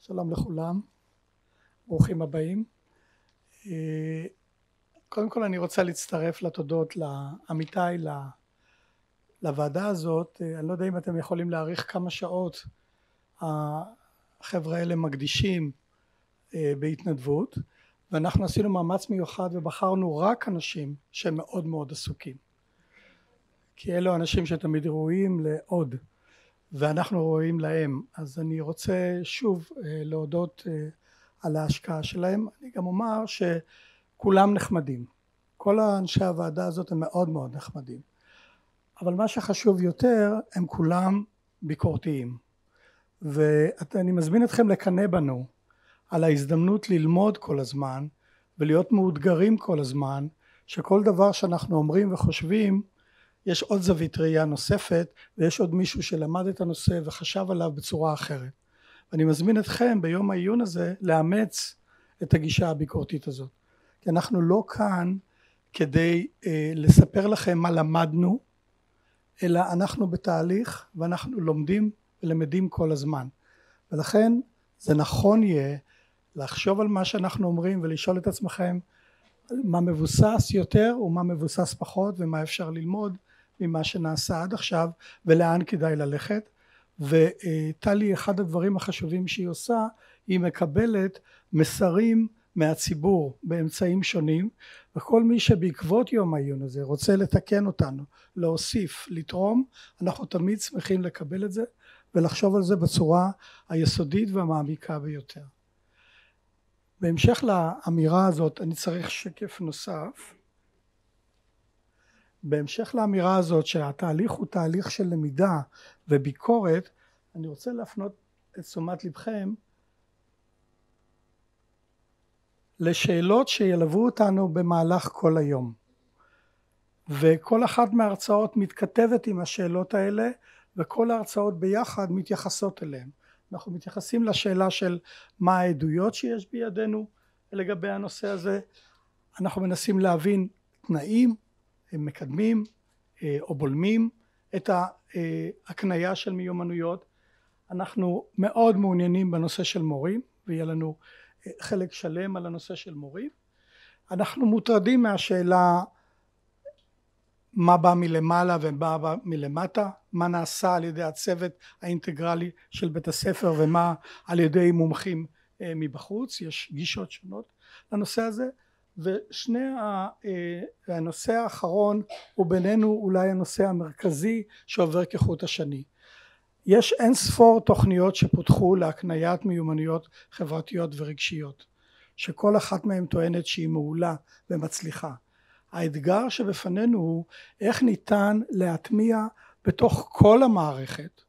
שלום לכולם, ברוכים הבאים. קודם כל אני רוצה להצטרף לתודות לעמיתיי לוועדה הזאת. אני לא יודע אם אתם יכולים להעריך כמה שעות החבר'ה האלה מקדישים בהתנדבות, ואנחנו עשינו מאמץ מיוחד ובחרנו רק אנשים שהם מאוד מאוד עסוקים, כי אלו אנשים שתמיד ראויים לעוד ואנחנו רואים להם. אז אני רוצה שוב להודות על ההשקעה שלהם. אני גם אומר שכולם נחמדים, כל האנשי הוועדה הזאת הם מאוד מאוד נחמדים, אבל מה שחשוב יותר הם כולם ביקורתיים, ואני מזמין אתכם לקנא בנו על ההזדמנות ללמוד כל הזמן ולהיות מאותגרים כל הזמן, שכל דבר שאנחנו אומרים וחושבים יש עוד זווית ראייה נוספת ויש עוד מישהו שלמד את הנושא וחשב עליו בצורה אחרת. ואני מזמין אתכם ביום העיון הזה לאמץ את הגישה הביקורתית הזאת, כי אנחנו לא כאן כדי לספר לכם מה למדנו, אלא אנחנו בתהליך ואנחנו לומדים ולמדים כל הזמן, ולכן זה נכון יהיה לחשוב על מה שאנחנו אומרים ולשאול את עצמכם מה מבוסס יותר ומה מבוסס פחות, ומה אפשר ללמוד ממה שנעשה עד עכשיו ולאן כדאי ללכת. וטלי, אחד הדברים החשובים שהיא עושה, היא מקבלת מסרים מהציבור באמצעים שונים, וכל מי שבעקבות יום העיון הזה רוצה לתקן אותנו, להוסיף, לתרום, אנחנו תמיד שמחים לקבל את זה ולחשוב על זה בצורה היסודית והמעמיקה ביותר. בהמשך לאמירה הזאת אני צריך שקף נוסף. בהמשך לאמירה הזאת שהתהליך הוא תהליך של למידה וביקורת, אני רוצה להפנות את תשומת לבכם לשאלות שילוו אותנו במהלך כל היום, וכל אחת מההרצאות מתכתבת עם השאלות האלה, וכל ההרצאות ביחד מתייחסות אליהן. אנחנו מתייחסים לשאלה של מה העדויות שיש בידינו לגבי הנושא הזה, אנחנו מנסים להבין תנאים הם מקדמים או בולמים את ההקניה של מיומנויות. אנחנו מאוד מעוניינים בנושא של מורים, ויהיה לנו חלק שלם על הנושא של מורים. אנחנו מוטרדים מהשאלה מה בא מלמעלה ומה בא מלמטה, מה נעשה על ידי הצוות האינטגרלי של בית הספר ומה על ידי מומחים מבחוץ. יש גישות שונות לנושא הזה, והנושא האחרון הוא בינינו אולי הנושא המרכזי שעובר כחוט השני. יש אין ספור תוכניות שפותחו להקניית מיומנויות חברתיות ורגשיות, שכל אחת מהן טוענת שהיא מעולה ומצליחה. האתגר שבפנינו הוא איך ניתן להטמיע בתוך כל המערכת,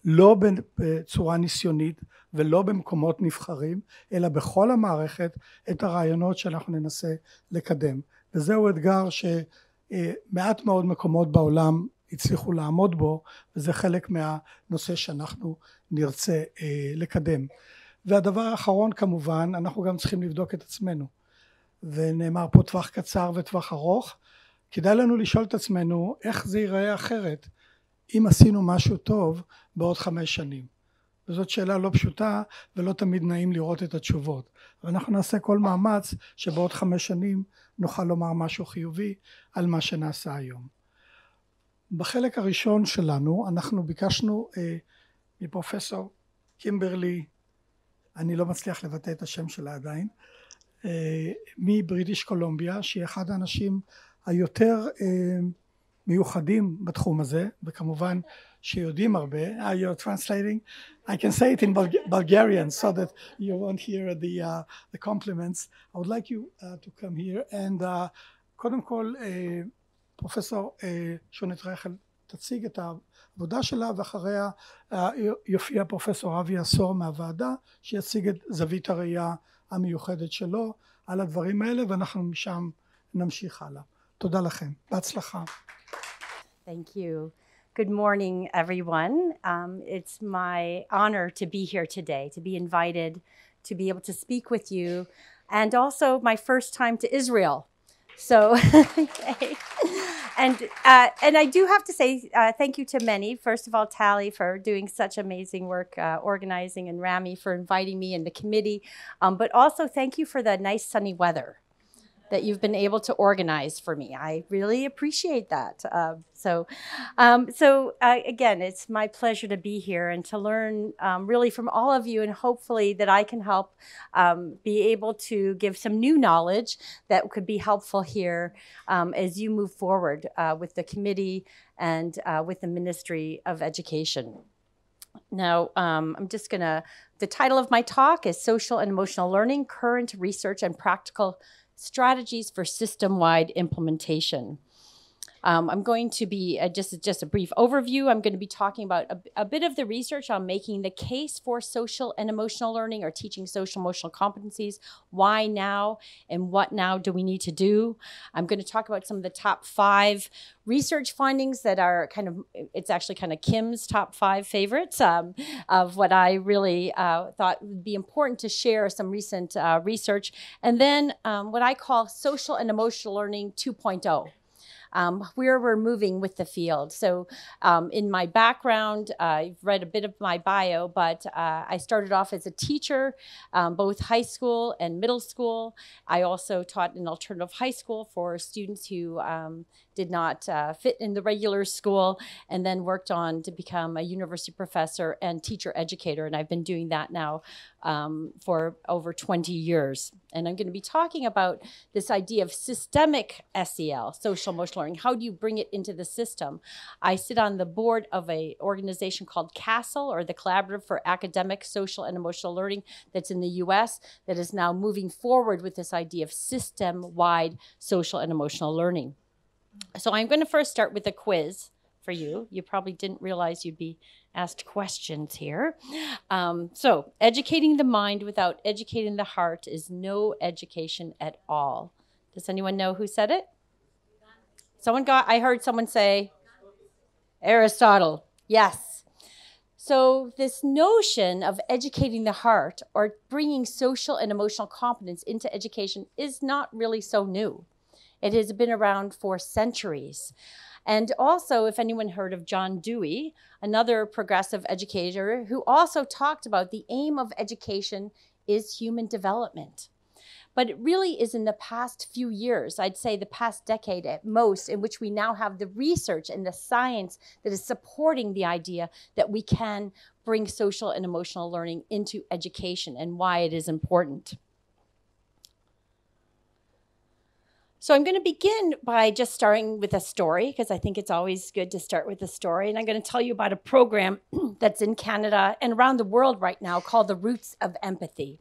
לא בצורה ניסיונית ולא במקומות נבחרים, אלא בכל המערכת, את הרעיונות שאנחנו ננסה לקדם. וזהו אתגר שמעט מאוד מקומות בעולם הצליחו לעמוד בו, וזה חלק מהנושא שאנחנו נרצה לקדם. והדבר האחרון כמובן, אנחנו גם צריכים לבדוק את עצמנו. ונאמר פה טווח קצר וטווח ארוך, כדאי לנו לשאול את עצמנו איך זה ייראה אחרת אם עשינו משהו טוב בעוד 5 שנים. וזאת שאלה לא פשוטה ולא תמיד נעים לראות את התשובות, אבל אנחנו נעשה כל מאמץ שבעוד 5 שנים נוכל לומר משהו חיובי על מה שנעשה היום. בחלק הראשון שלנו אנחנו ביקשנו מפרופסור קימברלי, אני לא מצליח לבטא את השם שלה עדיין, מבריטיש קולומביה, שהיא אחד האנשים היותר מיוחדים בתחום הזה, וכמובן שיודעים הרבה. You're translating. I can say it in Bulgarian so that you won't hear the compliments. I would like you to come here and קודם כל פרופסור שונט רייכל תציג את העבודה שלה, ואחריה יופיע פרופסור אבי עשור מהוועדה שיציג את זווית הראייה המיוחדת שלו על הדברים האלה, ואנחנו משם נמשיך הלאה. תודה לכם, בהצלחה. Thank you. Good morning, everyone. It's my honor to be here today, to be invited to be able to speak with you, and also my first time to Israel. So, And I do have to say thank you to many. First of all, Tally for doing such amazing work organizing, and Rami for inviting me in the committee. But also thank you for the nice sunny weather that you've been able to organize for me. I really appreciate that. Again, it's my pleasure to be here and to learn really from all of you, and hopefully that I can help be able to give some new knowledge that could be helpful here as you move forward with the committee and with the Ministry of Education. Now, the title of my talk is Social and Emotional Learning, Current Research and Practical Strategies for System-Wide Implementation. I'm going to be, just a brief overview, I'm going to be talking about a bit of the research on making the case for social and emotional learning, or teaching social emotional competencies. Why now, and what now do we need to do? I'm going to talk about some of the top 5 research findings that are it's actually kind of Kim's top 5 favorites of what I really thought would be important to share, some recent research. And then what I call social and emotional learning 2.0. Where we're moving with the field. So in my background, I've read a bit of my bio, but I started off as a teacher, both high school and middle school. I also taught in alternative high school for students who did not fit in the regular school, and then worked on to become a university professor and teacher educator. And I've been doing that now for over 20 years. And I'm going to be talking about this idea of systemic SEL, social emotional learning. How do you bring it into the system? I sit on the board of an organization called CASEL, or the Collaborative for Academic, Social, and Emotional Learning, that's in the US, that is now moving forward with this idea of system-wide social and emotional learning. So I'm going to first start with a quiz for you. You probably didn't realize you'd be asked questions here. So educating the mind without educating the heart is no education at all. Does anyone know who said it? I heard someone say Aristotle. Yes. So this notion of educating the heart, or bringing social and emotional competence into education, is not really so new. It has been around for centuries. And also, if anyone heard of John Dewey, another progressive educator, who also talked about the aim of education is human development. But it really is in the past few years, I'd say the past decade at most, in which we now have the research and the science that is supporting the idea that we can bring social and emotional learning into education, and why it is important. So I'm going to begin by just starting with a story, because I think it's always good to start with a story. And I'm going to tell you about a program that's in Canada and around the world right now called The Roots of Empathy.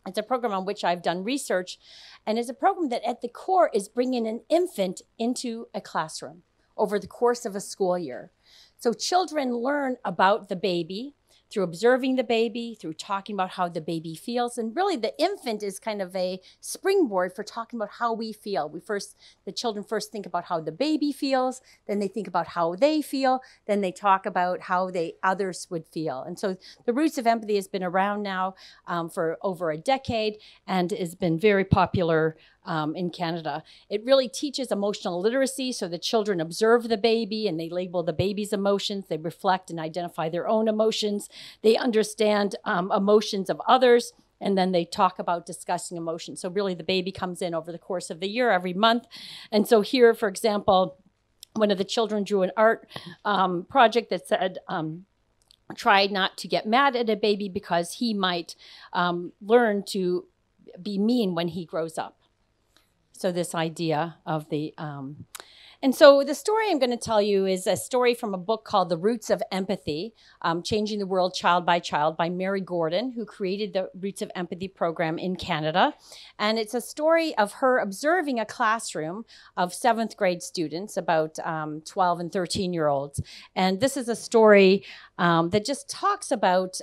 It's a program on which I've done research, and it's a program that at the core is bringing an infant into a classroom over the course of a school year. So children learn about the baby through observing the baby, through talking about how the baby feels. And really the infant is kind of a springboard for talking about how we feel. The children first think about how the baby feels, then they think about how they feel, then they talk about how others would feel. And so the Roots of Empathy has been around now for over a decade, and has been very popular in Canada. It really teaches emotional literacy, so the children observe the baby and they label the baby's emotions. They reflect and identify their own emotions. They understand emotions of others, and then they talk about discussing emotions. So really the baby comes in over the course of the year, every month. And so here, for example, one of the children drew an art project that said, try not to get mad at a baby because he might learn to be mean when he grows up. So this idea of the, and so the story I'm going to tell you is a story from a book called The Roots of Empathy, Changing the World Child by Mary Gordon, who created the Roots of Empathy program in Canada. And it's a story of her observing a classroom of 7th grade students, about 12 and 13-year-olds. And this is a story that just talks about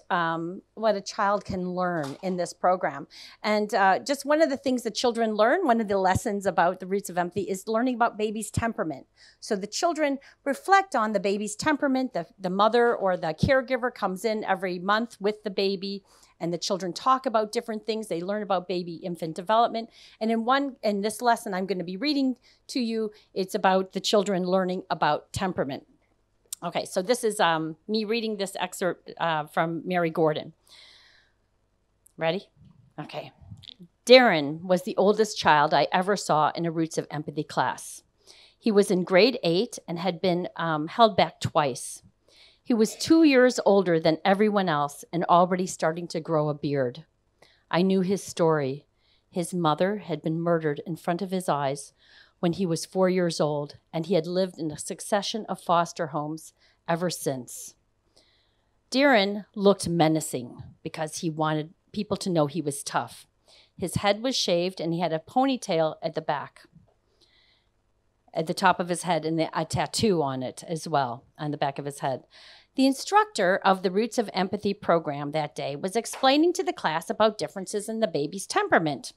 what a child can learn in this program. And just one of the things that children learn, one of the lessons about the Roots of Empathy, is learning about babies' temperament. temperament. So the children reflect on the baby's temperament. The mother or the caregiver comes in every month with the baby, and the children talk about different things. They learn about baby infant development. And in this lesson I'm going to be reading to you, it's about the children learning about temperament. Okay, so this is me reading this excerpt from Mary Gordon. Ready? Okay. Darren was the oldest child I ever saw in a Roots of Empathy class. He was in grade 8 and had been held back twice. He was 2 years older than everyone else and already starting to grow a beard. I knew his story. His mother had been murdered in front of his eyes when he was 4 years old, and he had lived in a succession of foster homes ever since. Darren looked menacing because he wanted people to know he was tough. His head was shaved, and he had a ponytail at the back, at the top of his head, and a tattoo on it as well, on the back of his head. The instructor of the Roots of Empathy program that day was explaining to the class about differences in the baby's temperament.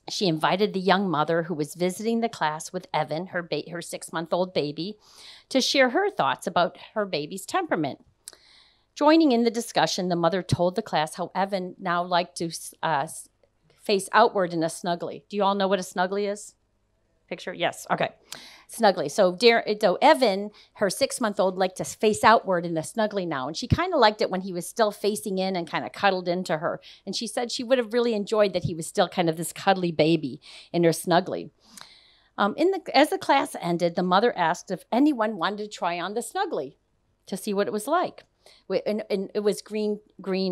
She invited the young mother who was visiting the class with Evan, her 6-month-old baby, to share her thoughts about her baby's temperament. Joining in the discussion, the mother told the class how Evan now liked to face outward in a snuggly. Do you all know what a snuggly is? Picture? Yes. Okay. Snuggly. So Evan, her 6-month-old, liked to face outward in the snuggly now. And she kind of liked it when he was still facing in and kind of cuddled into her. And she said she would have really enjoyed that he was still kind of this cuddly baby in her snuggly. As the class ended, the mother asked if anyone wanted to try on the snuggly to see what it was like. And it was green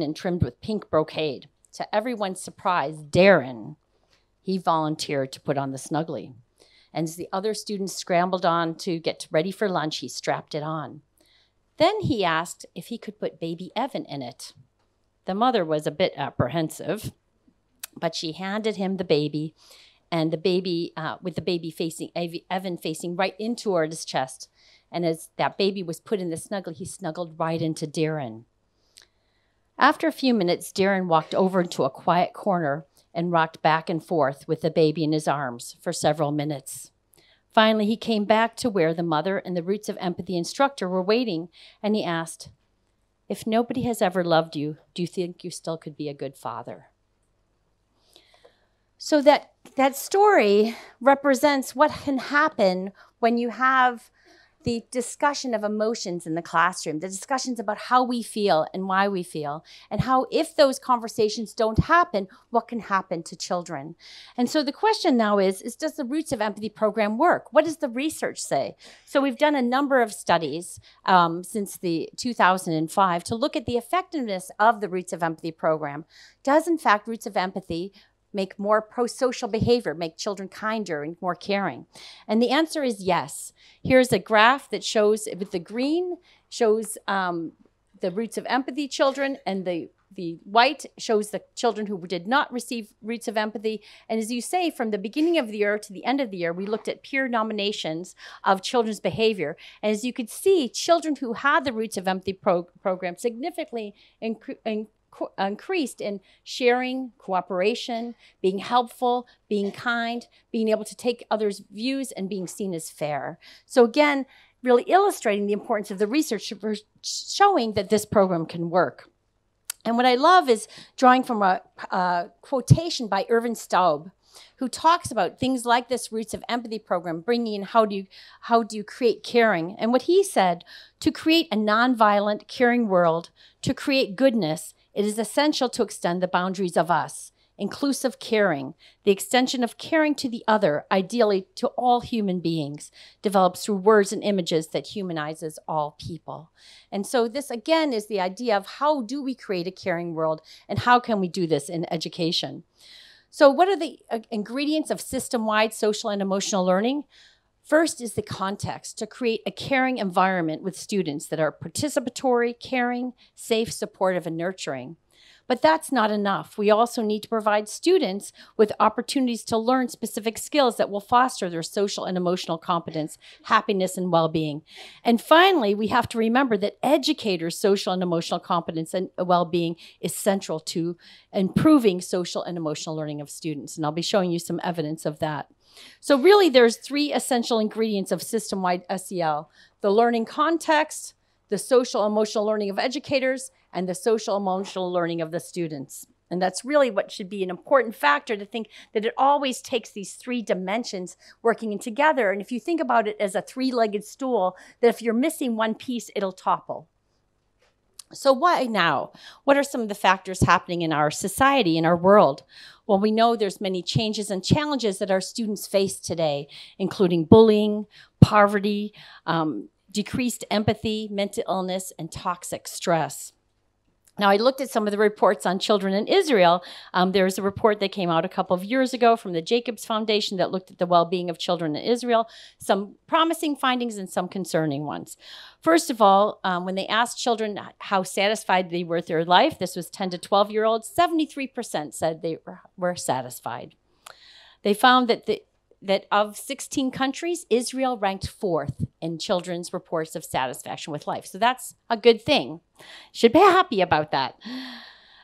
and trimmed with pink brocade. To everyone's surprise, Darren, he volunteered to put on the snuggly. And as the other students scrambled on to get ready for lunch, he strapped it on. Then he asked if he could put baby Evan in it. The mother was a bit apprehensive, but she handed him the baby, and the baby, with the baby facing, Evan facing right into his chest. And as that baby was put in the snuggly, he snuggled right into Darren. After a few minutes, Darren walked over into a quiet corner and rocked back and forth with the baby in his arms for several minutes. Finally, he came back to where the mother and the Roots of Empathy instructor were waiting, and he asked, "If nobody has ever loved you, do you think you still could be a good father?" So that story represents what can happen when you have the discussion of emotions in the classroom, the discussions about how we feel and why we feel, and how if those conversations don't happen, what can happen to children. And so the question now is does the Roots of Empathy program work? What does the research say? So we've done a number of studies since the 2005 to look at the effectiveness of the Roots of Empathy program. Does, in fact, Roots of Empathy make more pro-social behavior, make children kinder and more caring? And the answer is yes. Here's a graph that shows, with the green, shows the Roots of Empathy children, and the white shows the children who did not receive Roots of Empathy. And as you say, from the beginning of the year to the end of the year, we looked at peer nominations of children's behavior. And as you could see, children who had the Roots of Empathy program significantly increased in sharing, cooperation, being helpful, being kind, being able to take others' views, and being seen as fair. So again, really illustrating the importance of the research for showing that this program can work. And what I love is drawing from a quotation by Irvin Staub, who talks about things like this Roots of Empathy program, bringing in how do you create caring. And what he said, to create a nonviolent, caring world, to create goodness, it is essential to extend the boundaries of us, inclusive caring, the extension of caring to the other, ideally to all human beings, develops through words and images that humanizes all people. And so this, again, is the idea of how do we create a caring world, and how can we do this in education? So what are the ingredients of system-wide social and emotional learning? First is the context, to create a caring environment with students that are participatory, caring, safe, supportive, and nurturing. But that's not enough. We also need to provide students with opportunities to learn specific skills that will foster their social and emotional competence, happiness, and well-being. And finally, we have to remember that educators' social and emotional competence and well-being is central to improving social and emotional learning of students. And I'll be showing you some evidence of that. So really, there's 3 essential ingredients of system-wide SEL: the learning context, the social emotional learning of educators, and the social emotional learning of the students. And that's really what should be an important factor, to think that it always takes these 3 dimensions working together. And if you think about it as a 3-legged stool, that if you're missing one piece, it'll topple. So why now? What are some of the factors happening in our society, in our world? Well, we know there's many changes and challenges that our students face today, including bullying, poverty, decreased empathy, mental illness, and toxic stress. Now, I looked at some of the reports on children in Israel. There was a report that came out a couple of years ago from the Jacobs Foundation that looked at the well-being of children in Israel, some promising findings and some concerning ones. First of all, when they asked children how satisfied they were with their life, this was 10 to 12-year-olds, 73% said they were satisfied. They found that of 16 countries, Israel ranked 4th in children's reports of satisfaction with life. So that's a good thing. Should be happy about that.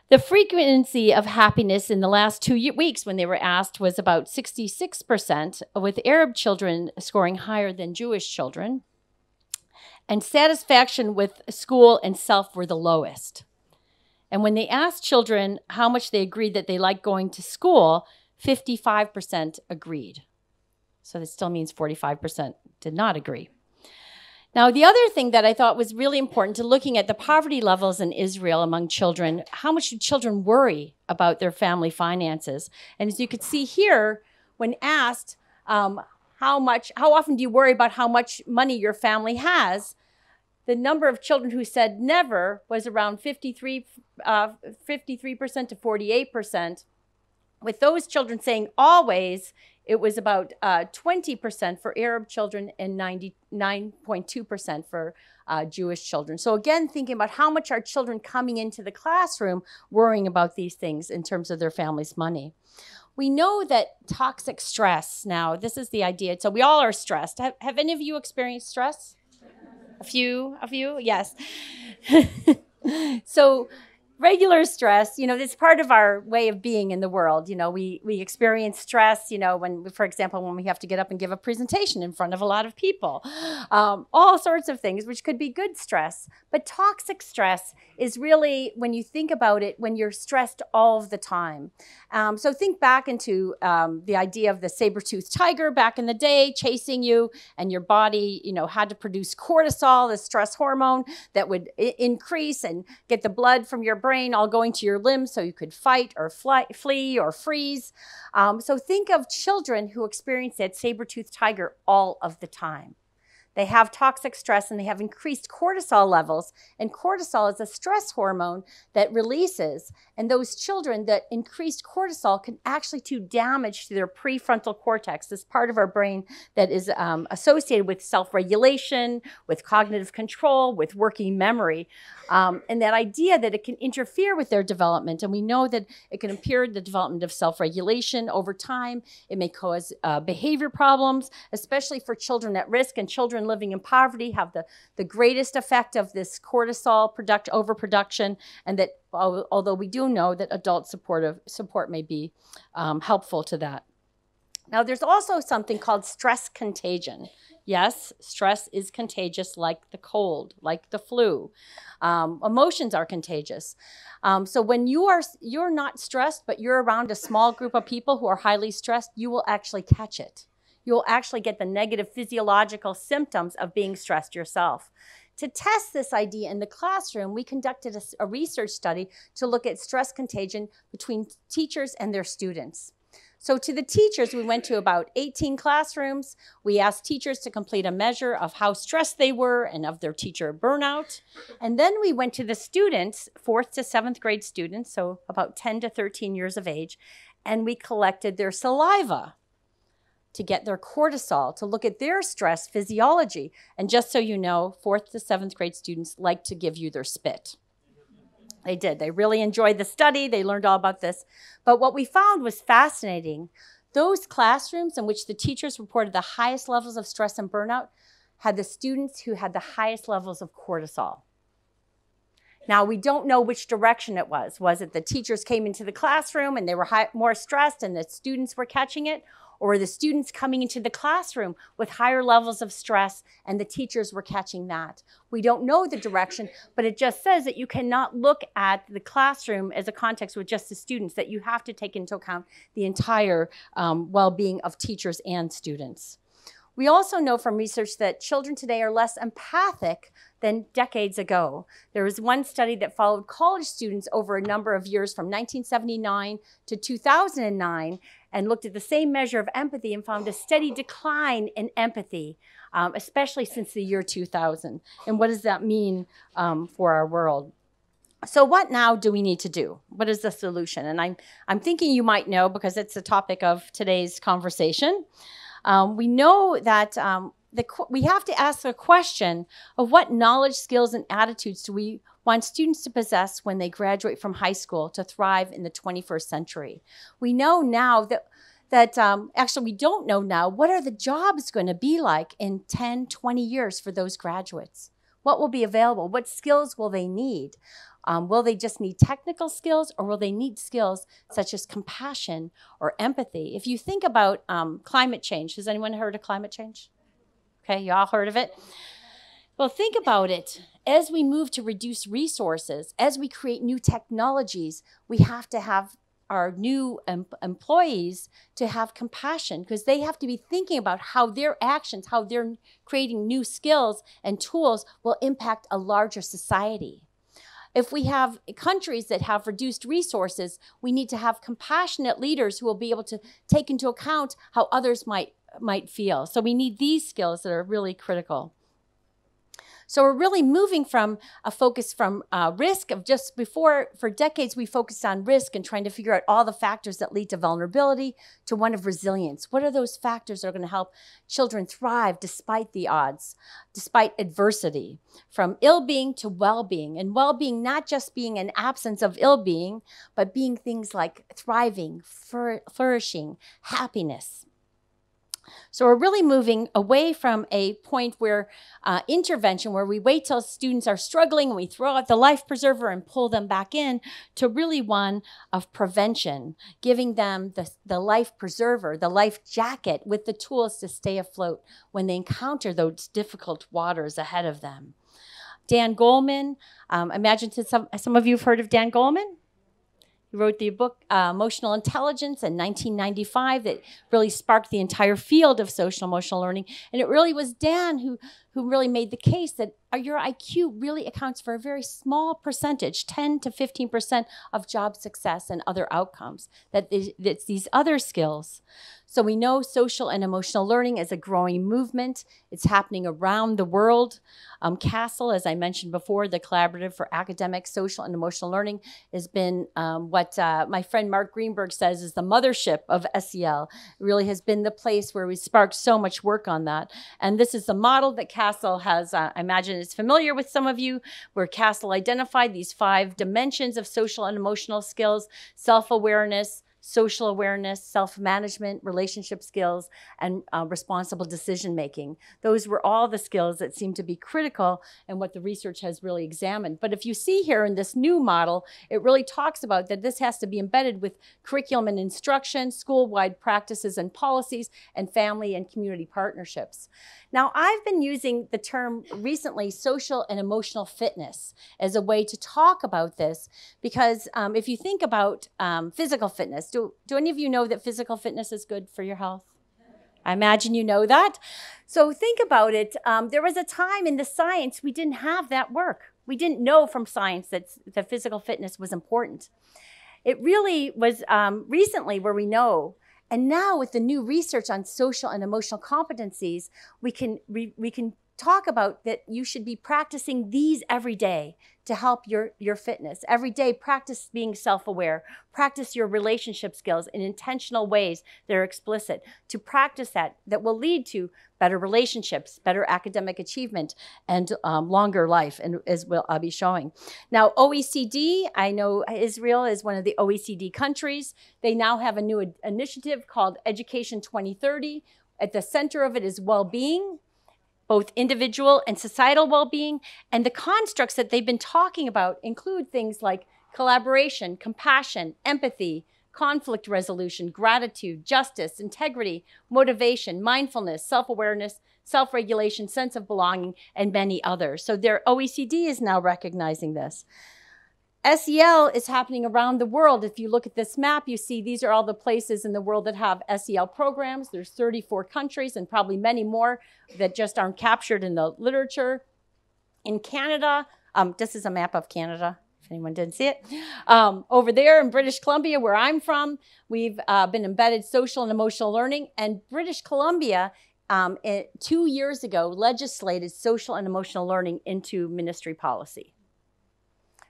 The frequency of happiness in the last 2 weeks when they were asked was about 66%, with Arab children scoring higher than Jewish children. And satisfaction with school and self were the lowest. And when they asked children how much they agreed that they liked going to school, 55% agreed. So that still means 45% did not agree. Now, the other thing that I thought was really important to looking at the poverty levels in Israel among children, how much do children worry about their family finances? And as you could see here, when asked how often do you worry about how much money your family has, the number of children who said never was around 53% to 48%. With those children saying always, it was about 20% for Arab children and 99.2% for Jewish children. So again, thinking about how much are children coming into the classroom worrying about these things in terms of their family's money. We know that toxic stress, now this is the idea, so we all are stressed. Have any of you experienced stress? A few of you? Yes. So regular stress, it's part of our way of being in the world. We experience stress, when, for example, when we have to get up and give a presentation in front of a lot of people, all sorts of things, which could be good stress. But toxic stress is really, when you think about it, when you're stressed all of the time. So think back into the idea of the saber-toothed tiger back in the day chasing you, and your body, had to produce cortisol, the stress hormone that would increase and get the blood from your brain all going to your limbs so you could fight or flee or freeze. So think of children who experience that saber-toothed tiger all of the time. They have toxic stress and they have increased cortisol levels. And cortisol is a stress hormone that releases. And those children, that increased cortisol can actually do damage to their prefrontal cortex, this part of our brain that is associated with self-regulation, with cognitive control, with working memory. And that idea that it can interfere with their development. And we know that it can impair the development of self-regulation over time. It may cause behavior problems, especially for children at risk, and children living in poverty have the greatest effect of this cortisol overproduction, and that although we do know that adult support may be helpful to that. Now, there's also something called stress contagion. Yes, stress is contagious, like the cold, like the flu. Emotions are contagious. So when you're not stressed, but you're around a small group of people who are highly stressed, you will actually catch it. You'll actually get the negative physiological symptoms of being stressed yourself. To test this idea in the classroom, we conducted a research study to look at stress contagion between teachers and their students. So to the teachers, we went to about 18 classrooms. We asked teachers to complete a measure of how stressed they were and of their teacher burnout. And then we went to the students, 4th to 7th grade students, so about 10 to 13 years of age, and we collected their saliva to get their cortisol, to look at their stress physiology. And just so you know, 4th to 7th grade students like to give you their spit. They did. They really enjoyed the study. They learned all about this. But what we found was fascinating. Those classrooms in which the teachers reported the highest levels of stress and burnout had the students who had the highest levels of cortisol. Now, we don't know which direction it was. Was it the teachers came into the classroom and they were more stressed and the students were catching it? Or were the students coming into the classroom with higher levels of stress and the teachers were catching that? We don't know the direction, but it just says that you cannot look at the classroom as a context with just the students, that you have to take into account the entire well-being of teachers and students. We also know from research that children today are less empathic than decades ago. There was one study that followed college students over a number of years from 1979 to 2009 and looked at the same measure of empathy and found a steady decline in empathy, especially since the year 2000. And what does that mean for our world? So what now do we need to do? What is the solution? And I'm thinking you might know because it's the topic of today's conversation. We know that we have to ask the question of what knowledge, skills, and attitudes do we want students to possess when they graduate from high school to thrive in the 21st century. We know now that actually we don't know now, what are the jobs going to be like in 10, 20 years for those graduates? What will be available? What skills will they need? Will they just need technical skills, or will they need skills such as compassion or empathy? If you think about climate change, has anyone heard of climate change? Okay, you all heard of it? Well, think about it. As we move to reduce resources, as we create new technologies, we have to have our new employees to have compassion, because they have to be thinking about how their actions, how they're creating new skills and tools will impact a larger society. If we have countries that have reduced resources, we need to have compassionate leaders who will be able to take into account how others might feel. So we need these skills that are really critical. So we're really moving from a focus from risk of just before, for decades, we focused on risk and trying to figure out all the factors that lead to vulnerability, to one of resilience. What are those factors that are going to help children thrive despite the odds, despite adversity? From ill-being to well-being, and well-being not just being an absence of ill-being, but being things like thriving, flourishing, happiness. So we're really moving away from a point where intervention, where we wait till students are struggling and we throw out the life preserver and pull them back in, to really one of prevention, giving them the life preserver, the life jacket with the tools to stay afloat when they encounter those difficult waters ahead of them. Dan Goleman, imagine some of you have heard of Dan Goleman. He wrote the book Emotional Intelligence in 1995 that really sparked the entire field of social emotional learning. And it really was Dan who really made the case that your IQ really accounts for a very small percentage, 10 to 15% of job success and other outcomes, that it's these other skills. So we know social and emotional learning is a growing movement. It's happening around the world. CASEL, as I mentioned before, the Collaborative for Academic, Social, and Emotional Learning, has been what my friend Mark Greenberg says is the mothership of SEL. It really has been the place where we sparked so much work on that. And this is the model that CASEL has, I imagine is familiar with some of you, where CASEL identified these 5 dimensions of social and emotional skills: self-awareness, social awareness, self-management, relationship skills, and responsible decision-making. Those were all the skills that seem to be critical and what the research has really examined. But if you see here in this new model, it really talks about that this has to be embedded with curriculum and instruction, school-wide practices and policies, and family and community partnerships. Now, I've been using the term recently, social and emotional fitness, as a way to talk about this, because if you think about physical fitness, do any of you know that physical fitness is good for your health? I imagine you know that. So think about it. There was a time in the science we didn't have that work. We didn't know from science that physical fitness was important. It really was recently where we know. And now with the new research on social and emotional competencies, we can talk about that you should be practicing these every day to help your fitness. Every day, practice being self-aware. Practice your relationship skills in intentional ways that are explicit. To practice that will lead to better relationships, better academic achievement, and longer life, and as I'll be showing. Now, OECD, I know Israel is one of the OECD countries. They now have a new initiative called Education 2030. At the center of it is well-being, both individual and societal well-being, and the constructs that they've been talking about include things like collaboration, compassion, empathy, conflict resolution, gratitude, justice, integrity, motivation, mindfulness, self-awareness, self-regulation, sense of belonging, and many others. So their OECD is now recognizing this. SEL is happening around the world. If you look at this map, you see these are all the places in the world that have SEL programs. There's 34 countries and probably many more that just aren't captured in the literature. In Canada, this is a map of Canada, if anyone didn't see it. Over there in British Columbia, where I'm from, we've been embedded social and emotional learning. And British Columbia, 2 years ago, legislated social and emotional learning into ministry policy.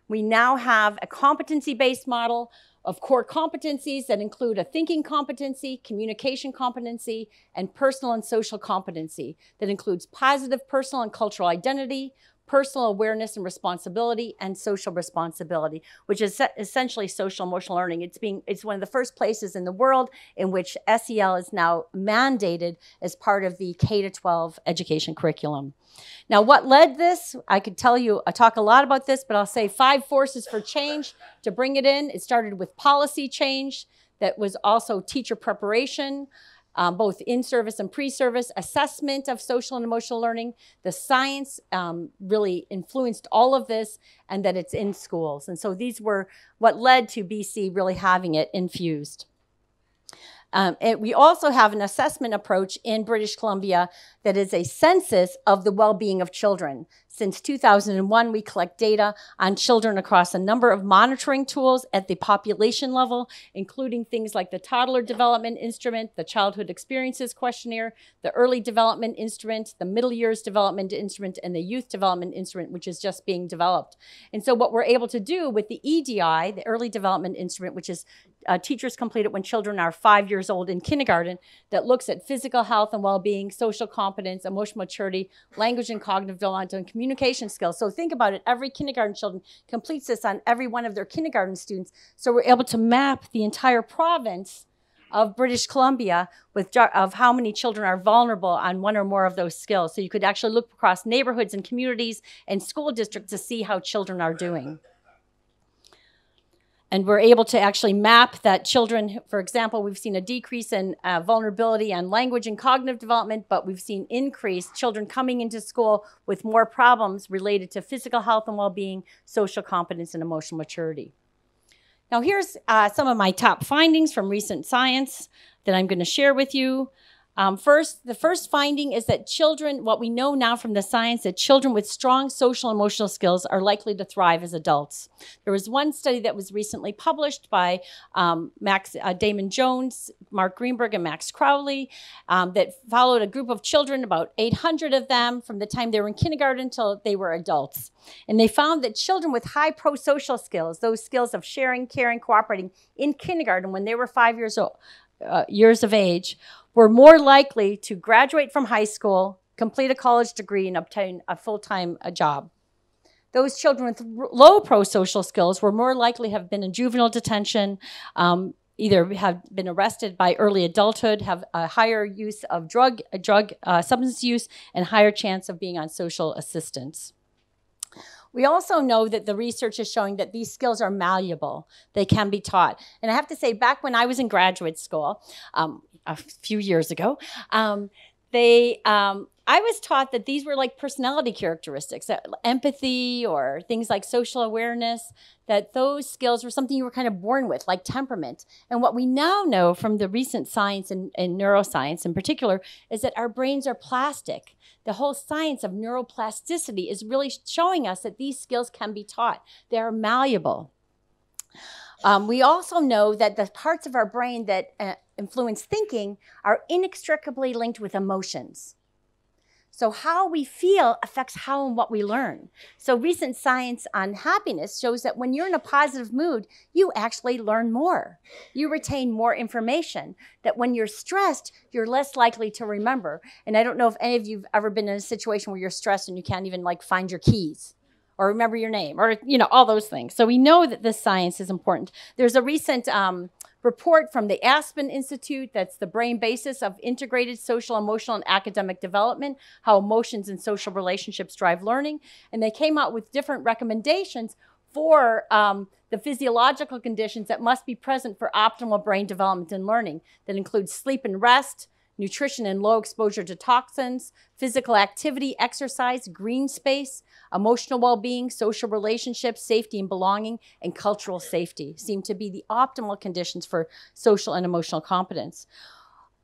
We now have a competency-based model of core competencies that include a thinking competency, communication competency, and personal and social competency that includes positive personal and cultural identity, personal awareness and responsibility, and social responsibility, which is essentially social emotional learning. It's one of the first places in the world in which SEL is now mandated as part of the K-12 education curriculum. Now, what led this? I could tell you, I talk a lot about this, but I'll say 5 forces for change to bring it in. It started with policy change that was also teacher preparation, both in-service and pre-service, assessment of social and emotional learning. The science really influenced all of this, and that it's in schools. And so these were what led to BC really having it infused. We also have an assessment approach in British Columbia that is a census of the well-being of children. Since 2001, we collect data on children across a number of monitoring tools at the population level, including things like the Toddler Development Instrument, the Childhood Experiences Questionnaire, the Early Development Instrument, the Middle Years Development Instrument, and the Youth Development Instrument, which is just being developed. And so what we're able to do with the EDI, the Early Development Instrument, which is teachers complete it when children are 5 years old in kindergarten, that looks at physical health and well-being, social competence, emotional maturity, language and cognitive development, and communication skills. So think about it. Every kindergarten children completes this on every one of their kindergarten students. So we're able to map the entire province of British Columbia of how many children are vulnerable on one or more of those skills. So you could actually look across neighborhoods and communities and school districts to see how children are doing. And we're able to actually map that children, for example, we've seen a decrease in vulnerability on language and cognitive development, but we've seen increased children coming into school with more problems related to physical health and well-being, social competence, and emotional maturity. Now here's some of my top findings from recent science that I'm going to share with you. The first finding is that children, what we know now from the science, that children with strong social and emotional skills are likely to thrive as adults. There was one study that was recently published by Damon Jones, Mark Greenberg, and Max Crowley that followed a group of children, about 800 of them, from the time they were in kindergarten until they were adults. And they found that children with high pro-social skills, those skills of sharing, caring, cooperating in kindergarten when they were 5 years old, years of age, were more likely to graduate from high school, complete a college degree, and obtain a full-time job. Those children with low pro-social skills were more likely to have been in juvenile detention, either have been arrested by early adulthood, have a higher use of substance use, and higher chance of being on social assistance. We also know that the research is showing that these skills are malleable. They can be taught. And I have to say, back when I was in graduate school, a few years ago, I was taught that these were like personality characteristics, empathy or things like social awareness, that those skills were something you were kind of born with, like temperament. And what we now know from the recent science and neuroscience in particular is that our brains are plastic. The whole science of neuroplasticity is really showing us that these skills can be taught. They are malleable. We also know that the parts of our brain that influence thinking are inextricably linked with emotions. So how we feel affects how and what we learn. So recent science on happiness shows that when you're in a positive mood, you actually learn more. You retain more information. That when you're stressed, you're less likely to remember. And I don't know if any of you have ever been in a situation where you're stressed and you can't even like find your keys or remember your name or, all those things. So we know that this science is important. There's a recent report from the Aspen Institute, that's the brain basis of integrated social, emotional, and academic development, how emotions and social relationships drive learning. And they came out with different recommendations for the physiological conditions that must be present for optimal brain development and learning that include sleep and rest, nutrition and low exposure to toxins, physical activity, exercise, green space, emotional well-being, social relationships, safety and belonging, and cultural safety seem to be the optimal conditions for social and emotional competence.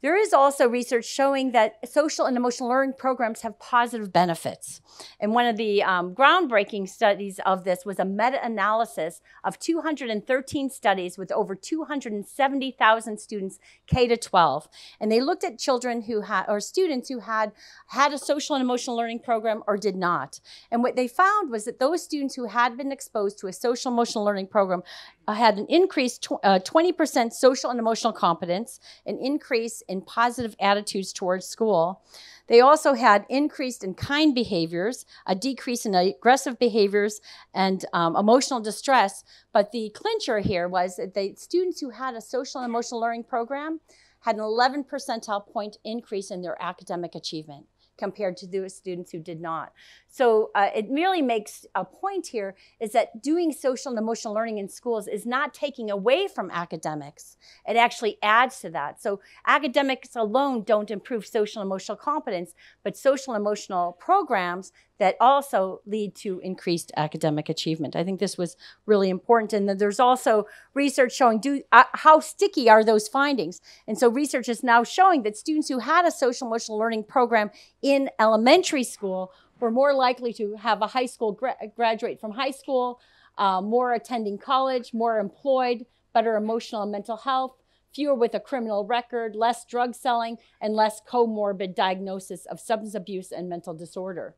There is also research showing that social and emotional learning programs have positive benefits. And one of the groundbreaking studies of this was a meta-analysis of 213 studies with over 270,000 students K to 12. And they looked at children who had, or students who had a social and emotional learning program or did not. And what they found was that those students who had been exposed to a social and emotional learning program had an increased 20% social and emotional competence, an increase in positive attitudes towards school. They also had increased in kind behaviors, a decrease in aggressive behaviors, and emotional distress. But the clincher here was that the students who had a social and emotional learning program had an 11 percentile point increase in their academic achievement compared to those students who did not. So it really makes a point here is that doing social and emotional learning in schools is not taking away from academics. It actually adds to that. So academics alone don't improve social and emotional competence, but social and emotional programs that also lead to increased academic achievement. I think this was really important. And then there's also research showing how sticky are those findings. And so research is now showing that students who had a social and emotional learning program in elementary school were more likely to have a high school graduate from high school, more attending college, more employed, better emotional and mental health, fewer with a criminal record, less drug selling, and less comorbid diagnosis of substance abuse and mental disorder.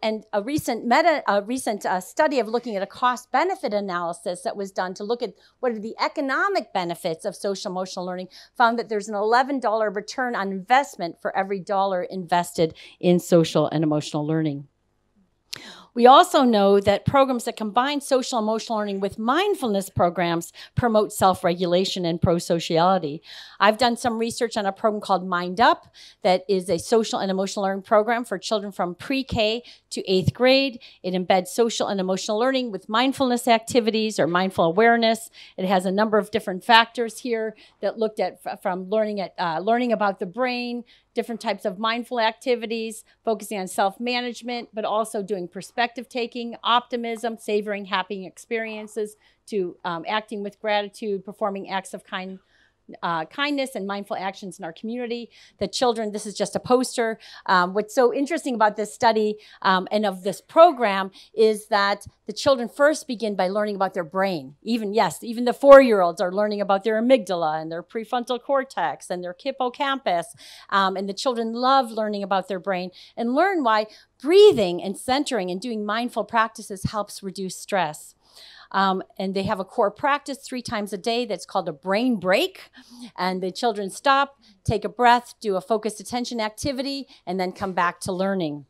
And a recent study of looking at a cost-benefit analysis that was done to look at what are the economic benefits of social emotional learning found that there's an $11 return on investment for every dollar invested in social and emotional learning. We also know that programs that combine social emotional learning with mindfulness programs promote self-regulation and pro-sociality. I've done some research on a program called Mind Up that is a social and emotional learning program for children from pre-K to 8th grade. It embeds social and emotional learning with mindfulness activities or mindful awareness. It has a number of different factors here that looked at from learning about the brain, different types of mindful activities, focusing on self-management, but also doing perspective taking, optimism, savoring happy experiences, to acting with gratitude, performing acts of kindness and mindful actions in our community. The children, this is just a poster. What's so interesting about this study and of this program is that the children first begin by learning about their brain. Even the 4-year-olds are learning about their amygdala and their prefrontal cortex and their hippocampus. And the children love learning about their brain and learn why breathing and centering and doing mindful practices helps reduce stress. And they have a core practice 3 times a day that's called a brain break. And the children stop, take a breath, do a focused attention activity, and then come back to learning.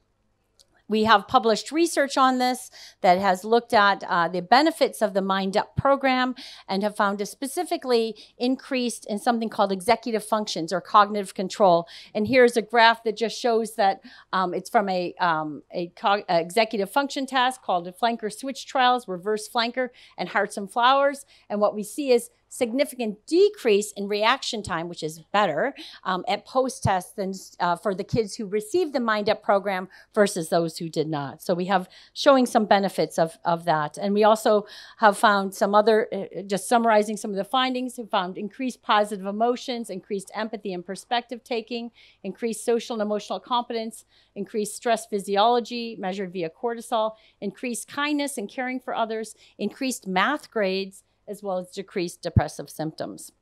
We have published research on this that has looked at the benefits of the Mind Up program and have found a specifically increased in something called executive functions or cognitive control. And here's a graph that just shows that it's from a executive function task called the flanker switch trials, reverse flanker, and hearts and flowers. And what we see is significant decrease in reaction time, which is better at post-test than for the kids who received the Mind Up program versus those who did not. So we have showing some benefits of that. And we also have found some other, just summarizing some of the findings, we found increased positive emotions, increased empathy and perspective taking, increased social and emotional competence, increased stress physiology measured via cortisol, increased kindness and caring for others, increased math grades, as well as decreased depressive symptoms.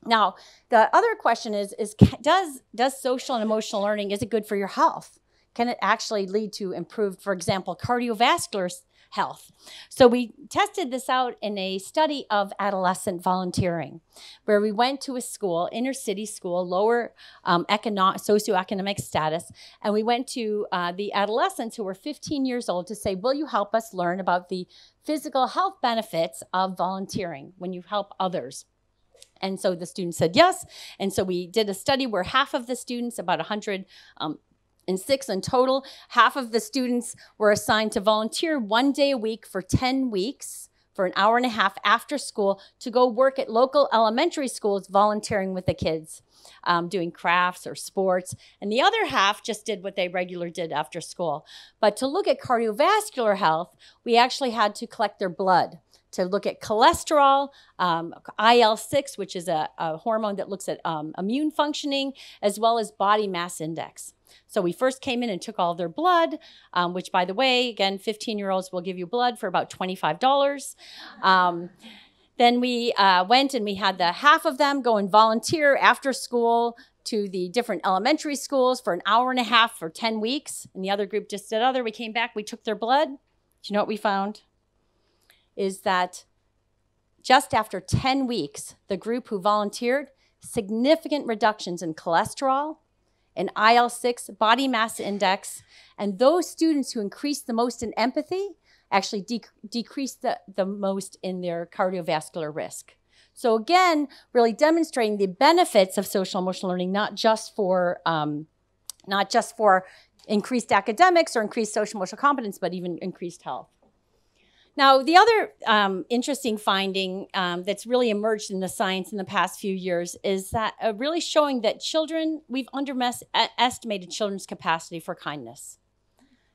Now, the other question is does social and emotional learning, is it good for your health? Can it actually lead to improved, for example, cardiovascular health? So we tested this out in a study of adolescent volunteering, where we went to a school, inner city school, lower socioeconomic status, and we went to the adolescents who were 15 years old to say, will you help us learn about the physical health benefits of volunteering when you help others? And so the students said yes. And so we did a study where half of the students, about 106 in total, half of the students were assigned to volunteer 1 day a week for 10 weeks for an hour and a half after school to go work at local elementary schools, volunteering with the kids, doing crafts or sports. And the other half just did what they regularly did after school. But to look at cardiovascular health, we actually had to collect their blood to look at cholesterol, IL-6, which is a hormone that looks at immune functioning, as well as body mass index. So we first came in and took all of their blood, which, by the way, again, 15-year-olds will give you blood for about $25. Then we went and we had the half of them go and volunteer after school to the different elementary schools for an hour and a half for 10 weeks. And the other group just did other. We came back, we took their blood. Do you know what we found? Is that just after 10 weeks, the group who volunteered, significant reductions in cholesterol, and IL-6, body mass index, and those students who increased the most in empathy actually decreased the most in their cardiovascular risk. So again, really demonstrating the benefits of social emotional learning, not just for increased academics or increased social emotional competence, but even increased health. Now, the other interesting finding that's really emerged in the science in the past few years is that really showing that we've underestimated children's capacity for kindness.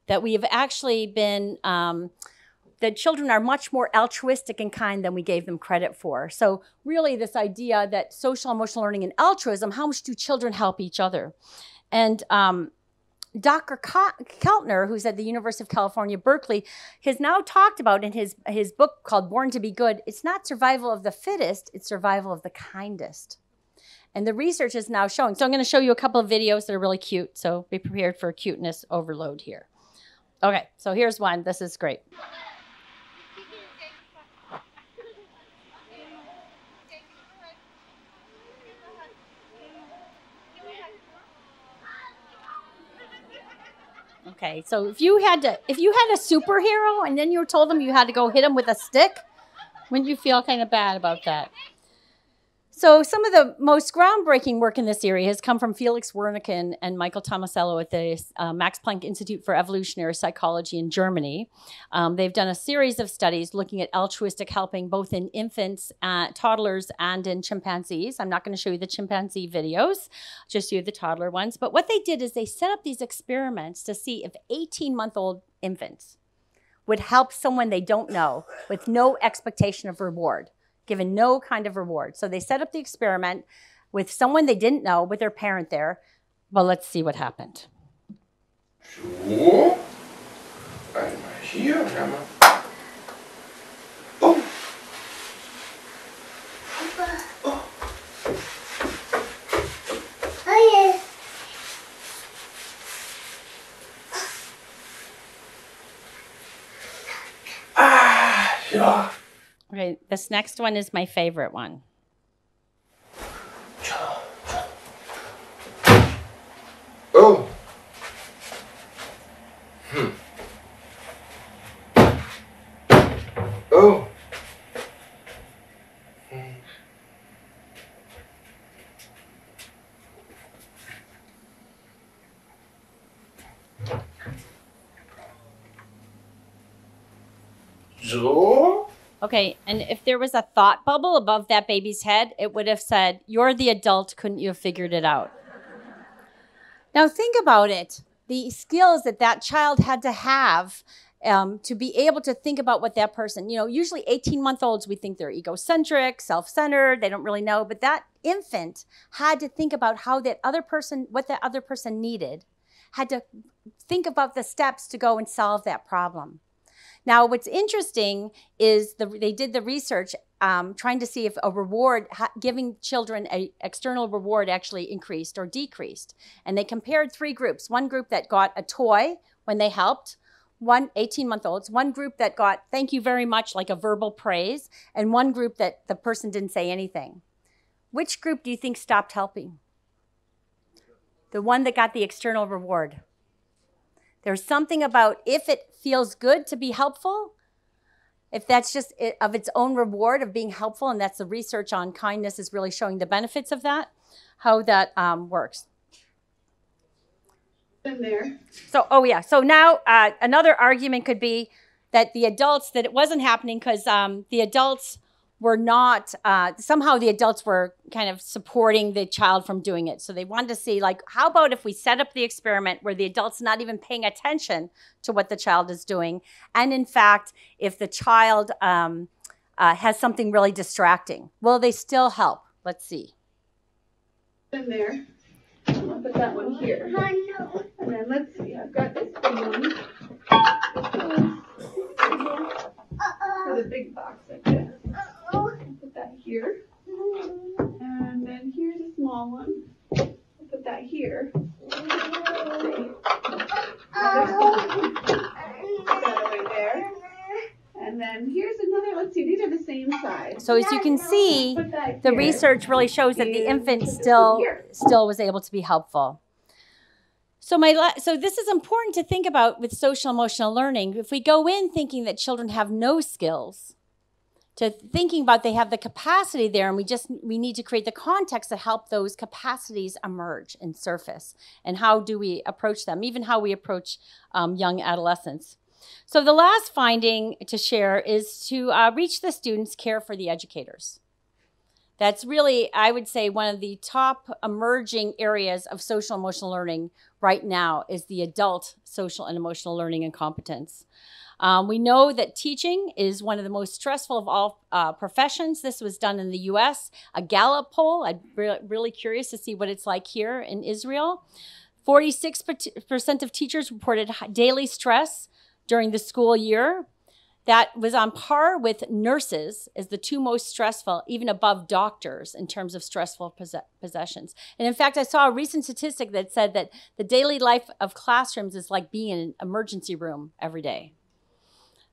That we have actually been, that children are much more altruistic and kind than we gave them credit for. So really this idea that social emotional learning and altruism, how much do children help each other? And Dr. Keltner, who's at the University of California, Berkeley, has now talked about in his book called Born to be Good, it's not survival of the fittest, it's survival of the kindest. And the research is now showing. So I'm going to show you a couple of videos that are really cute. So be prepared for cuteness overload here. Okay, so here's one. This is great. Okay, so if you had a superhero and then you told them you had to go hit him with a stick, wouldn't you feel kind of bad about that? So some of the most groundbreaking work in this area has come from Felix Wernicke and Michael Tomasello at the Max Planck Institute for Evolutionary Psychology in Germany. They've done a series of studies looking at altruistic helping both in infants, toddlers, and in chimpanzees. I'm not going to show you the chimpanzee videos, just show you the toddler ones. But what they did is they set up these experiments to see if 18-month-old infants would help someone they don't know with no expectation of reward, given no kind of reward. So they set up the experiment with someone they didn't know, with their parent there. Well, let's see what happened. So, einmal hier, einmal. Oh. Oh. Oh yeah. Ah, ja. Okay, this next one is my favorite one. Oh. Oh. So. Okay, and if there was a thought bubble above that baby's head, it would have said, "You're the adult, couldn't you have figured it out?" Now think about it. The skills that that child had to have to be able to think about what that person, usually 18-month-olds, we think they're egocentric, self-centered, they don't really know, but that infant had to think about how that other person, what that other person needed, had to think about the steps to go and solve that problem. Now, what's interesting is they did the research trying to see if a reward, giving children an external reward actually increased or decreased. And they compared three groups. One group that got a toy when they helped, 18-month-olds, one group that got thank you very much, like a verbal praise, and one group that the person didn't say anything. Which group do you think stopped helping? The one that got the external reward. There's something about if it feels good to be helpful, if that's just of its own reward of being helpful, and that's the research on kindness is really showing the benefits of that, how that works. In there. So, so now another argument could be, that the adults, that it wasn't happening because the adults were not, somehow the adults were kind of supporting the child from doing it. So they wanted to see, like, how about if we set up the experiment where the adult's not even paying attention to what the child is doing, and in fact, if the child has something really distracting, will they still help? Let's see. In there. I'll put that one here. And then let's see, I've got this big one. For the big box, I guess. I'll put that here. And then here's a small one. I'll put that here. Put that away there. And then here's another, let's see, these are the same size. So as you can see, the research really shows that the infant still was able to be helpful. So this is important to think about with social emotional learning. If we go in thinking that children have no skills, to thinking about they have the capacity there, and we need to create the context to help those capacities emerge and surface. And how do we approach them, even how we approach young adolescents. So the last finding to share is to reach the students, care for the educators. That's really, I would say, one of the top emerging areas of social emotional learning right now is the adult social and emotional learning and competence. We know that teaching is one of the most stressful of all professions. This was done in the US, a Gallup poll. I'm really curious to see what it's like here in Israel. 46% of teachers reported daily stress during the school year. That was on par with nurses as the two most stressful, even above doctors in terms of stressful possessions. And in fact, I saw a recent statistic that said that the daily life of classrooms is like being in an emergency room every day.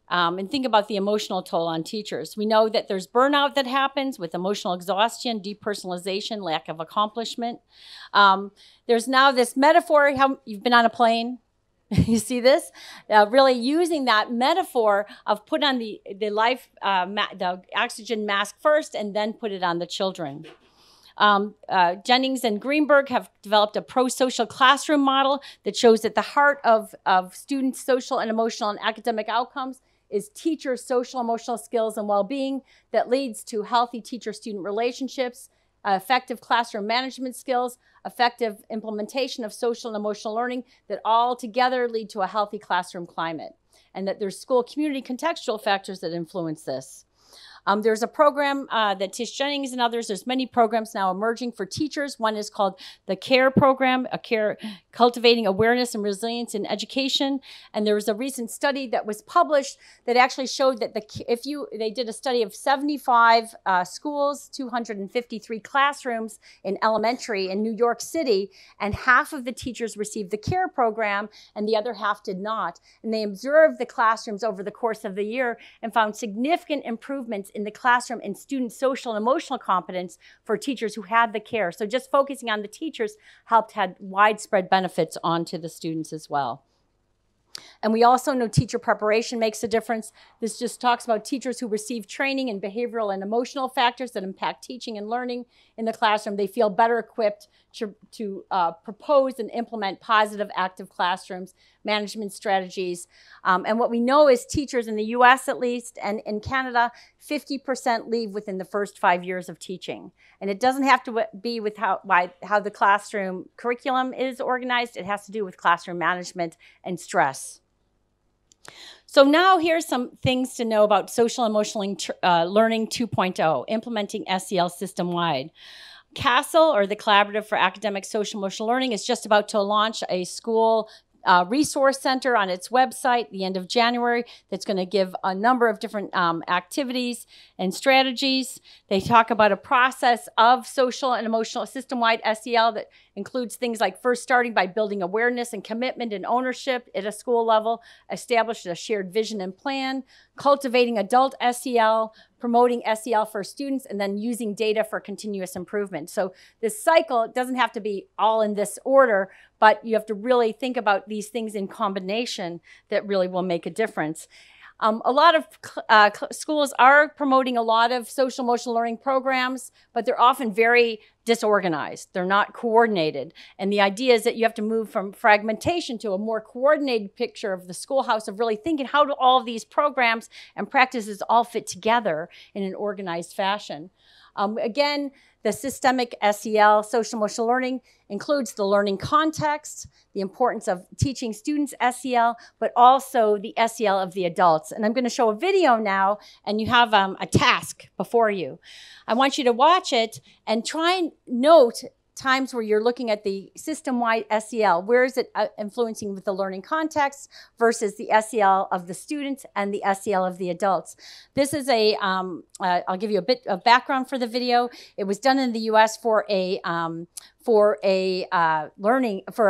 And think about the emotional toll on teachers. We know that there's burnout that happens with emotional exhaustion, depersonalization, lack of accomplishment. There's now this metaphor, how you've been on a plane. You see this? Really using that metaphor of put on the oxygen mask first and then put it on the children. Jennings and Greenberg have developed a pro-social classroom model that shows that the heart of students' social and emotional and academic outcomes is teachers' social, emotional skills and well-being that leads to healthy teacher-student relationships, effective classroom management skills, effective implementation of social and emotional learning that all together lead to a healthy classroom climate, and that there's school community contextual factors that influence this. There's a program that Tish Jennings and others, there's many programs now emerging for teachers. One is called the CARE program, Cultivating Awareness and Resilience in Education. And there was a recent study that was published that actually showed that they did a study of 75 schools, 253 classrooms in elementary in New York City, and half of the teachers received the CARE program and the other half did not. And they observed the classrooms over the course of the year and found significant improvements in the classroom and student social and emotional competence for teachers who had the CARE. So just focusing on the teachers had widespread benefits onto the students as well. And we also know teacher preparation makes a difference. This just talks about teachers who receive training in behavioral and emotional factors that impact teaching and learning in the classroom. They feel better equipped to propose and implement positive, active classrooms, management strategies. And what we know is teachers in the US at least, and in Canada, 50% leave within the first 5 years of teaching. And it doesn't have to be with how the classroom curriculum is organized. It has to do with classroom management and stress. So now here's some things to know about social emotional learning 2.0, implementing SEL system-wide. CASEL, or the Collaborative for Academic Social Emotional Learning, is just about to launch a school resource center on its website the end of January that's going to give a number of different activities and strategies. They talk about a process of social and emotional system-wide SEL that includes things like first starting by building awareness and commitment and ownership at a school level, establishing a shared vision and plan, cultivating adult SEL, promoting SEL for students, and then using data for continuous improvement. So this cycle doesn't have to be all in this order, but you have to really think about these things in combination that really will make a difference. A lot of schools are promoting a lot of social emotional learning programs, but they're often very disorganized. They're not coordinated. And the idea is that you have to move from fragmentation to a more coordinated picture of the schoolhouse, of really thinking, how do all of these programs and practices all fit together in an organized fashion? Again, the systemic SEL, social emotional learning, includes the learning context, the importance of teaching students SEL, but also the SEL of the adults. And I'm going to show a video now, and you have a task before you. I want you to watch it and try and note times where you're looking at the system-wide SEL. Where is it influencing with the learning context versus the SEL of the students and the SEL of the adults? This is I'll give you a bit of background for the video. It was done in the US for a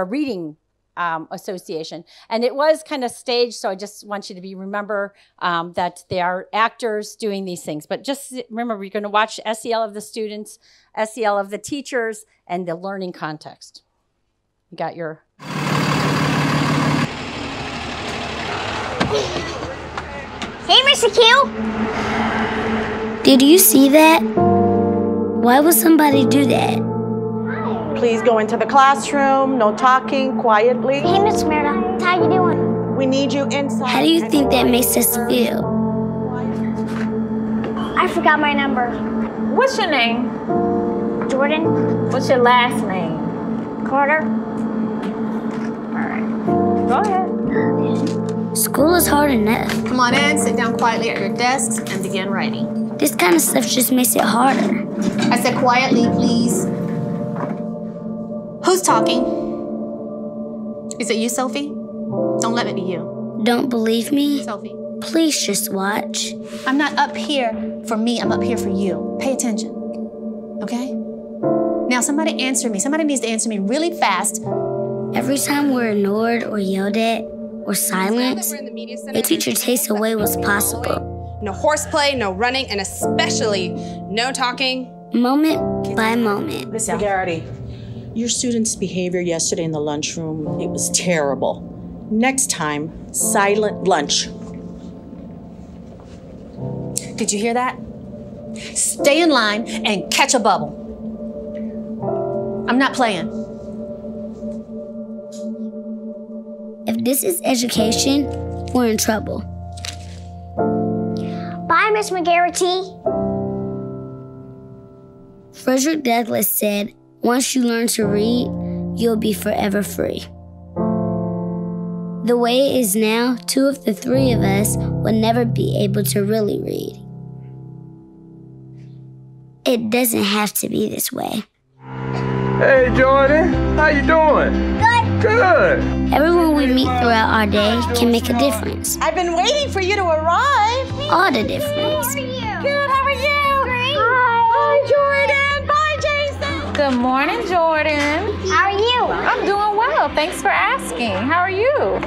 reading association. And it was kind of staged, so I just want you to remember that they are actors doing these things. But just remember, you're going to watch SEL of the students, SEL of the teachers, and the learning context. You got your... Hey, Mr. Q! Did you see that? Why would somebody do that? Please go into the classroom, no talking, quietly. Hey, Miss Merida, how you doing? We need you inside. How do you think that makes us feel? I forgot my number. What's your name? Jordan. What's your last name? Carter. All right. Go ahead. School is hard enough. Come on in, sit down quietly at your desks, and begin writing. This kind of stuff just makes it harder. I said quietly, please. Who's talking? Is it you, Sophie? Don't let it be you. Don't believe me? Sophie. Please just watch. I'm not up here for me, I'm up here for you. Pay attention, okay? Now somebody answer me. Somebody needs to answer me really fast. Every time we're ignored or yelled at or silenced, the teacher takes away what's possible. No horseplay, no running, and especially no talking. Moment by moment. Miss McGarity, your student's behavior yesterday in the lunchroom, it was terrible. Next time, silent lunch. Did you hear that? Stay in line and catch a bubble. I'm not playing. If this is education, we're in trouble. Bye, Miss McGarity. Frederick Douglass said, once you learn to read, you'll be forever free. The way it is now, 2 of the 3 of us will never be able to really read. It doesn't have to be this way. Hey, Jordan. How you doing? Good. Everyone we meet throughout our day can make a difference. I've been waiting for you to arrive. All the difference. Good, how are you? Great. Hi, Jordan. Bye, Jason. Good morning, Jordan. How are you? I'm doing well. Thanks for asking. How are you? Good.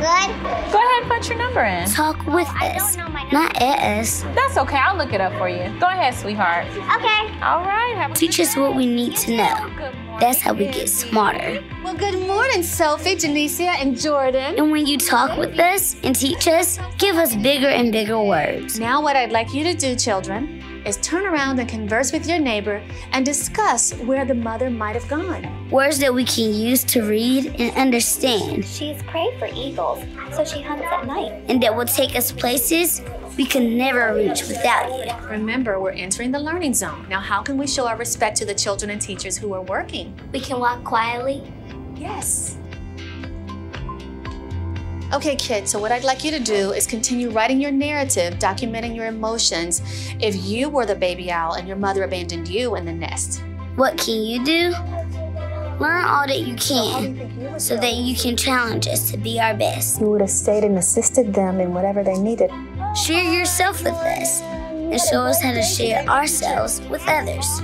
Go ahead and put your number in. Talk with us, not at us. That's okay. I'll look it up for you. Go ahead, sweeteart. Okay. All right. Have a Teach us what we need to know. That's how we get smarter. Well, good morning, Sophie, Janicia, and Jordan. And when you talk with us and teach us, give us bigger and bigger words. Now what I'd like you to do, children, is turn around and converse with your neighbor and discuss where the mother might have gone. Words that we can use to read and understand. She's prey for eagles, so she hunts at night. And that will take us places we can never reach without you. Remember, we're entering the learning zone. Now, how can we show our respect to the children and teachers who are working? We can walk quietly. Yes. Okay, kids, so what I'd like you to do is continue writing your narrative, documenting your emotions if you were the baby owl and your mother abandoned you in the nest. What can you do? Learn all that you can so that you can challenge us to be our best. You would have stayed and assisted them in whatever they needed. Share yourself with us and show us how to share ourselves with others.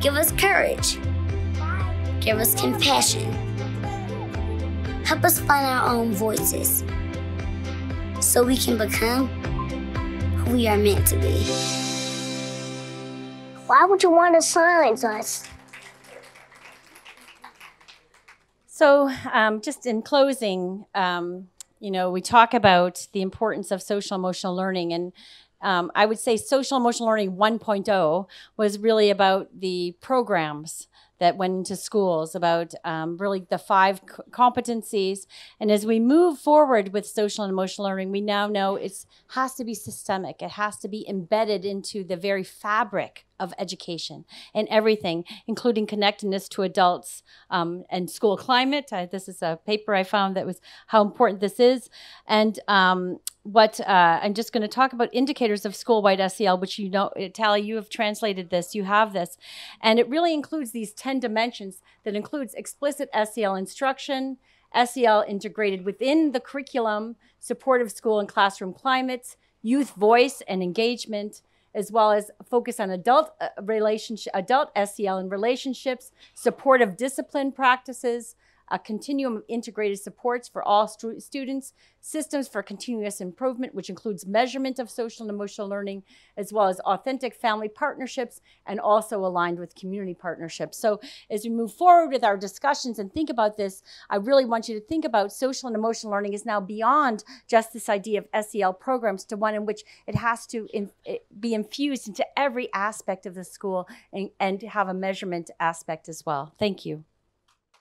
Give us courage. Give us compassion. Help us find our own voices so we can become who we are meant to be. Why would you want to silence us? So just in closing, you know, we talk about the importance of social emotional learning, and I would say social emotional learning 1.0 was really about the programs that went into schools, about really the 5 competencies. And as we move forward with social and emotional learning, we now know it has to be systemic. It has to be embedded into the very fabric of education and everything, including connectedness to adults and school climate. This is a paper I found that was how important this is. And I'm just going to talk about indicators of school-wide SEL, which, you know, Tally, you have translated this, you have this. And it really includes these 10 dimensions that includes explicit SEL instruction, SEL integrated within the curriculum, supportive school and classroom climates, youth voice and engagement, as well as focus on adult SEL and relationships, supportive discipline practices, a continuum of integrated supports for all students, systems for continuous improvement, which includes measurement of social and emotional learning, as well as authentic family partnerships, and also aligned with community partnerships. So as we move forward with our discussions and think about this, I really want you to think about social and emotional learning is now beyond just this idea of SEL programs to one in which it has to be infused into every aspect of the school and have a measurement aspect as well. Thank you.